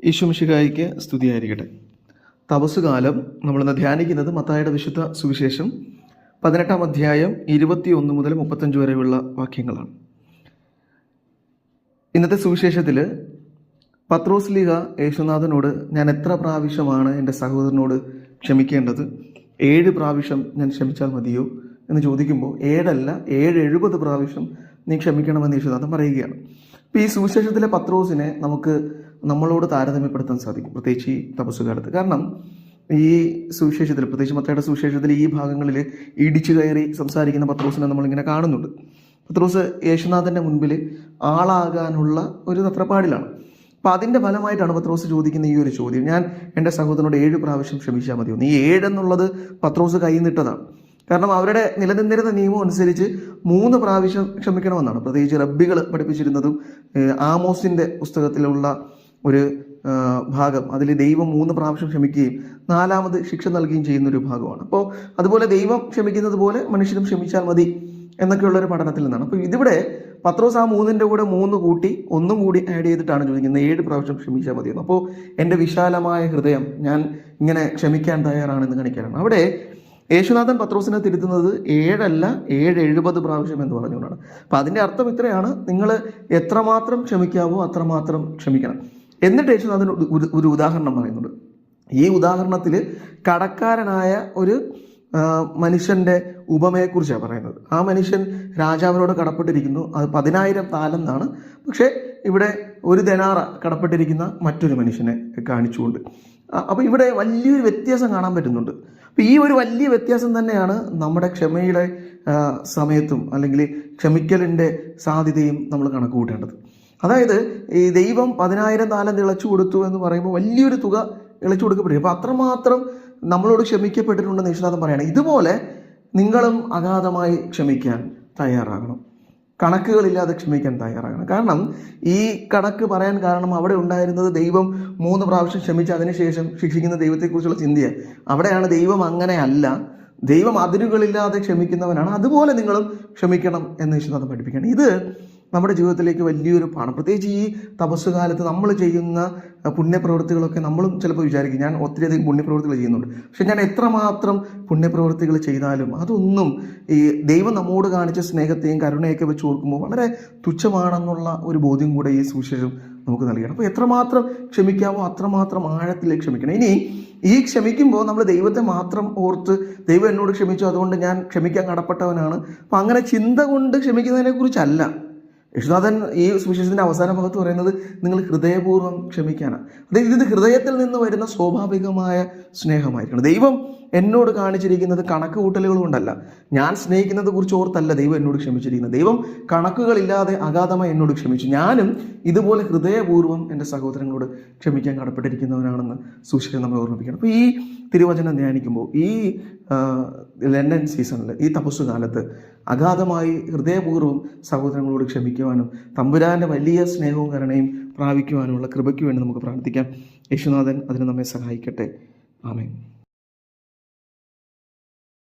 ഈശോ മിശിഹായിക്ക് സ്തുതിയായിരിക്കട്ടെ. തപസ്സുകാലം നമ്മളിന്ന് ധ്യാനിക്കുന്നത് മത്തായിയുടെ വിശുദ്ധ സുവിശേഷം 18-ാം അധ്യായം 21 മുതൽ 35 വരെയുള്ള വാക്യങ്ങളാണ്. ഇന്നത്തെ സുവിശേഷത്തിൽ പത്രോസ് ലീഹ യേശുനാഥനോട് ഞാൻ എത്ര പ്രാവശ്യമാണ് എൻ്റെ സഹോദരനോട് ക്ഷമിക്കേണ്ടത്? 7 പ്രാവശ്യം ഞാൻ ക്ഷമിച്ചാൽ മതിയോ എന്ന് ചോദിക്കുമ്പോൾ 7 അല്ല 70 പ്രാവശ്യം നീ ക്ഷമിക്കണമെന്ന് യേശുനാഥൻ പറയുകയാണ്. അപ്പോൾ ഈ സുവിശേഷത്തിലെ പത്രോസിനെ നമുക്ക് നമ്മളോട് താരതമ്യപ്പെടുത്താൻ സാധിക്കും, പ്രത്യേകിച്ച് ഈ തപസ്സുകാലത്ത്. കാരണം ഈ സുവിശേഷത്തിൽ, പ്രത്യേകിച്ച് മത്തായിയുടെ സുവിശേഷത്തിൽ ഈ ഭാഗങ്ങളിൽ ഇടിച്ചു കയറി സംസാരിക്കുന്ന പത്രോസിനെ നമ്മളിങ്ങനെ കാണുന്നുണ്ട്. പത്രോസ് യേശുനാഥൻ്റെ മുൻപിൽ ആളാകാനുള്ള ഒരു തത്രപ്പാടിലാണ്. അപ്പം അതിൻ്റെ ഫലമായിട്ടാണ് പത്രോസ് ചോദിക്കുന്ന ഈ ഒരു ചോദ്യം, ഞാൻ എൻ്റെ സഹോദരനോട് 7 പ്രാവശ്യം ക്ഷമിച്ചാൽ മതിയോ? ഈ 7 എന്നുള്ളത് പത്രോസ് കൈന്നിട്ടതാണ്. കാരണം അവരുടെ നിലനിന്നിരുന്ന നിയമം അനുസരിച്ച് 3 പ്രാവശ്യം ക്ഷമിക്കണമെന്നാണ്. പ്രത്യേകിച്ച് റബ്ബികൾ പഠിപ്പിച്ചിരുന്നതും ആമോസിൻ്റെ പുസ്തകത്തിലുള്ള ഒരു ഭാഗം, അതിൽ ദൈവം 3 പ്രാവശ്യം ക്ഷമിക്കുകയും 4ാമത് ശിക്ഷ നൽകുകയും ചെയ്യുന്നൊരു ഭാഗമാണ്. അപ്പോൾ അതുപോലെ ദൈവം ക്ഷമിക്കുന്നത് പോലെ മനുഷ്യനും ക്ഷമിച്ചാൽ മതി എന്നൊക്കെയുള്ളൊരു പഠനത്തിൽ നിന്നാണ്. അപ്പോൾ ഇതിവിടെ പത്രോസ് ആ 3ൻ്റെ കൂടെ 3 കൂട്ടി 1 കൂടി ആഡ് ചെയ്തിട്ടാണ് ചോദിക്കുന്നത് 7 പ്രാവശ്യം ക്ഷമിച്ചാൽ മതിയെന്ന്. അപ്പോൾ എൻ്റെ വിശാലമായ ഹൃദയം ഞാൻ ഇങ്ങനെ ക്ഷമിക്കാൻ തയ്യാറാണെന്ന് കാണിക്കാനാണ്. അവിടെ യേശുനാഥൻ പത്രോസിനെ തിരുത്തുന്നത് 7 അല്ല 70 പ്രാവശ്യം എന്ന് പറഞ്ഞുകൊണ്ടാണ്. അപ്പം അതിൻ്റെ അർത്ഥം ഇത്രയാണ്, നിങ്ങൾ എത്രമാത്രം ക്ഷമിക്കാവോ അത്രമാത്രം ക്ഷമിക്കണം. എന്നിട്ട് യേശുനാഥൻ ഒരു ഉദാഹരണം പറയുന്നുണ്ട്. ഈ ഉദാഹരണത്തിൽ കടക്കാരനായ ഒരു മനുഷ്യൻ്റെ ഉപമയെക്കുറിച്ചാണ് പറയുന്നത്. ആ മനുഷ്യൻ രാജാവിനോട് കടപ്പെട്ടിരിക്കുന്നു, അത് 10,000 താലന്താണ്. പക്ഷേ ഇവിടെ 1 ദെനാറ കടപ്പെട്ടിരിക്കുന്ന മറ്റൊരു മനുഷ്യനെ കാണിച്ചുകൊണ്ട്, അപ്പോൾ ഇവിടെ വലിയൊരു വ്യത്യാസം കാണാൻ പറ്റുന്നുണ്ട്. അപ്പോൾ ഈ ഒരു വലിയ വ്യത്യാസം തന്നെയാണ് നമ്മുടെ ക്ഷമയുടെ സമയത്തും അല്ലെങ്കിൽ ക്ഷമിക്കലിൻ്റെ സാധ്യതയും നമ്മൾ കണക്ക് കൂട്ടേണ്ടത്. അതായത് ഈ ദൈവം 10,000 താലന്ത് ഇളച്ചു കൊടുത്തു എന്ന് പറയുമ്പോൾ വലിയൊരു തുക ഇളച്ചു കൊടുക്കപ്പെടും. അപ്പോൾ അത്രമാത്രം നമ്മളോട് ക്ഷമിക്കപ്പെട്ടിട്ടുണ്ടെന്ന് യേശുനാഥൻ പറയുകയാണ്. ഇതുപോലെ നിങ്ങളും അഗാധമായി ക്ഷമിക്കാൻ തയ്യാറാകണം, കണക്കുകളില്ലാതെ ക്ഷമിക്കാൻ തയ്യാറാകണം. കാരണം ഈ കണക്ക് പറയാൻ കാരണം അവിടെ ഉണ്ടായിരുന്നത് ദൈവം 3 പ്രാവശ്യം ക്ഷമിച്ച് അതിനുശേഷം ശിക്ഷിക്കുന്ന ദൈവത്തെക്കുറിച്ചുള്ള ചിന്തയാണ്. അവിടെയാണ് ദൈവം അങ്ങനെയല്ല, ദൈവം അതിരുകളില്ലാതെ ക്ഷമിക്കുന്നവനാണ്, അതുപോലെ നിങ്ങളും ക്ഷമിക്കണം എന്ന് യേശുനാഥൻ പഠിപ്പിക്കുകയാണ്. ഇത് നമ്മുടെ ജീവിതത്തിലേക്ക് വലിയൊരു പാഠം. പ്രത്യേകിച്ച് ഈ തപസ്സുകാലത്ത് നമ്മൾ ചെയ്യുന്ന പുണ്യപ്രവൃത്തികളൊക്കെ നമ്മളും ചിലപ്പോൾ വിചാരിക്കും, ഞാൻ ഒത്തിരിയധികം പുണ്യപ്രവൃത്തികൾ ചെയ്യുന്നുണ്ട്, പക്ഷെ ഞാൻ എത്രമാത്രം പുണ്യപ്രവൃത്തികൾ ചെയ്താലും അതൊന്നും ഈ ദൈവം നമ്മോട് കാണിച്ച സ്നേഹത്തെയും കരുണയൊക്കെ വെച്ച് ഓർക്കുമ്പോൾ വളരെ തുച്ഛമാണെന്നുള്ള ഒരു ബോധ്യം കൂടെ ഈ സുവിശേഷം നമുക്ക് നൽകണം. അപ്പോൾ എത്രമാത്രം ക്ഷമിക്കാമോ അത്രമാത്രം ആഴത്തിലേക്ക് ക്ഷമിക്കണം. ഇനി ഈ ക്ഷമിക്കുമ്പോൾ നമ്മൾ ദൈവത്തെ മാത്രം ഓർത്ത് ദൈവം എന്നോട് ക്ഷമിച്ചു അതുകൊണ്ട് ഞാൻ ക്ഷമിക്കാൻ കടപ്പെട്ടവനാണ്, അപ്പം അങ്ങനെ ചിന്ത കൊണ്ട് ക്ഷമിക്കുന്നതിനെ കുറിച്ചല്ല യേശുനാഥൻ ഈ സുവിശേഷത്തിൻ്റെ അവസാന ഭാഗത്ത് പറയുന്നത് നിങ്ങൾ ഹൃദയപൂർവ്വം ക്ഷമിക്കാനാണ്. അതായത് ഇത് ഹൃദയത്തിൽ നിന്ന് വരുന്ന സ്വാഭാവികമായ സ്നേഹമായിരിക്കണം. ദൈവം എന്നോട് കാണിച്ചിരിക്കുന്നത് കണക്ക് കൂട്ടലുകൾ കൊണ്ടല്ല, ഞാൻ സ്നേഹിക്കുന്നത് കുറിച്ച് ഓർത്തല്ല ദൈവം എന്നോട് ക്ഷമിച്ചിരിക്കുന്നത്. ദൈവം കണക്കുകളില്ലാതെ അഗാധമായി എന്നോട് ക്ഷമിച്ചു. ഞാനും ഇതുപോലെ ഹൃദയപൂർവ്വം എൻ്റെ സഹോദരങ്ങളോട് ക്ഷമിക്കാൻ കടപ്പെട്ടിരിക്കുന്നവനാണെന്ന് സുവിശേഷം നമ്മെ ഓർമ്മിപ്പിക്കണം. അപ്പോൾ ഈ തിരുവചനം ധ്യാനിക്കുമ്പോൾ ഈ ലണ്ടൻ സീസണിൽ, ഈ തപസ്സുകാലത്ത് അഗാധമായി ഹൃദയപൂർവ്വം സഹോദരങ്ങളോട് ക്ഷമിക്കുവാനും തമ്പുരാൻ്റെ വലിയ സ്നേഹവും കരുണയും പ്രാപിക്കുവാനുമുള്ള കൃപയ്ക്ക് വേണ്ടി നമുക്ക് പ്രാർത്ഥിക്കാം. യേശുനാഥൻ അതിന് നമ്മെ സഹായിക്കട്ടെ. ആമേൻ.